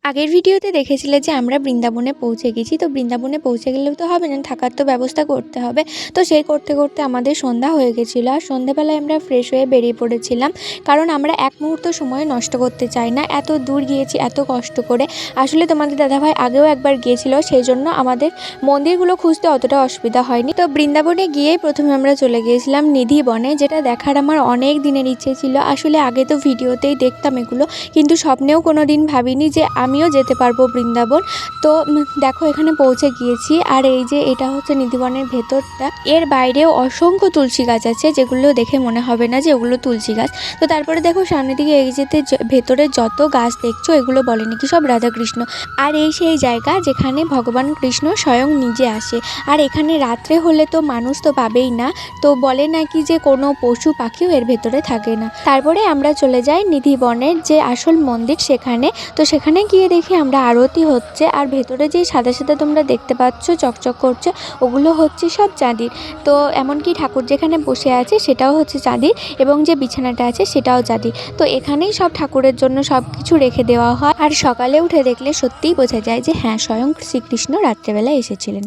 আগের ভিডিওতে দেখেছিলে যে আমরা বৃন্দাবনে পৌঁছে গেছি। তো বৃন্দাবনে পৌঁছে গেলেও তো হবে না, থাকার তো ব্যবস্থা করতে হবে। তো সেই করতে করতে আমাদের সন্ধ্যা হয়ে গেছিলো, আর সন্ধ্যাবেলায় আমরা ফ্রেশ হয়ে বেরিয়ে পড়েছিলাম, কারণ আমরা এক মুহূর্ত সময় নষ্ট করতে চাই না। এত দূর গিয়েছি এত কষ্ট করে। আসলে তোমাদের দাদাভাই আগেও একবার গিয়েছিল, সেই জন্য আমাদের মন্দিরগুলো খুঁজতে অতটা অসুবিধা হয়নি। তো বৃন্দাবনে গিয়েই প্রথমে আমরা চলে গিয়েছিলাম নিধিবনে, যেটা দেখার আমার অনেক দিনের ইচ্ছে ছিল। আসলে আগে তো ভিডিওতেই দেখতাম এগুলো, কিন্তু স্বপ্নেও কোনো দিন ভাবিনি যে আমিও যেতে পারবো বৃন্দাবন। তো দেখো এখানে পৌঁছে গিয়েছি, আর এই যে এটা হচ্ছে নিধিবনের ভেতরটা। এর বাইরেও অসংখ্য তুলসী গাছ আছে, যেগুলো দেখে মনে হবে না যে ওগুলো তুলসী গাছ। তো তারপরে দেখো সামনের দিকে এগিয়ে যেতে ভেতরে যত গাছ দেখছো এগুলো বলে নাকি সব রাধাকৃষ্ণ। আর এই সেই জায়গা যেখানে ভগবান কৃষ্ণ স্বয়ং নিজে আসে। আর এখানে রাত্রে হলে তো মানুষ তো পাবেই না, তো বলে নাকি যে কোনো পশু পাখিও এর ভেতরে থাকে না। তারপরে আমরা চলে যাই নিধিবনের যে আসল মন্দির সেখানে। তো সেখানে গিয়ে দেখি আমরা আরতি হচ্ছে, আর ভেতরে যে সাদা সাদা তোমরা দেখতে পাচ্ছ চকচক করছে, ওগুলো হচ্ছে সব চাঁদির। তো এমনকি ঠাকুর যেখানে বসে আছে সেটাও হচ্ছে চাঁদির, এবং যে বিছানাটা আছে সেটাও চাঁদির। তো এখানেই সব ঠাকুরের জন্য সব কিছু রেখে দেওয়া হয়। আর সকালে উঠে দেখলে সত্যিই বোঝা যায় যে হ্যাঁ, স্বয়ং শ্রীকৃষ্ণ রাত্রেবেলা এসেছিলেন।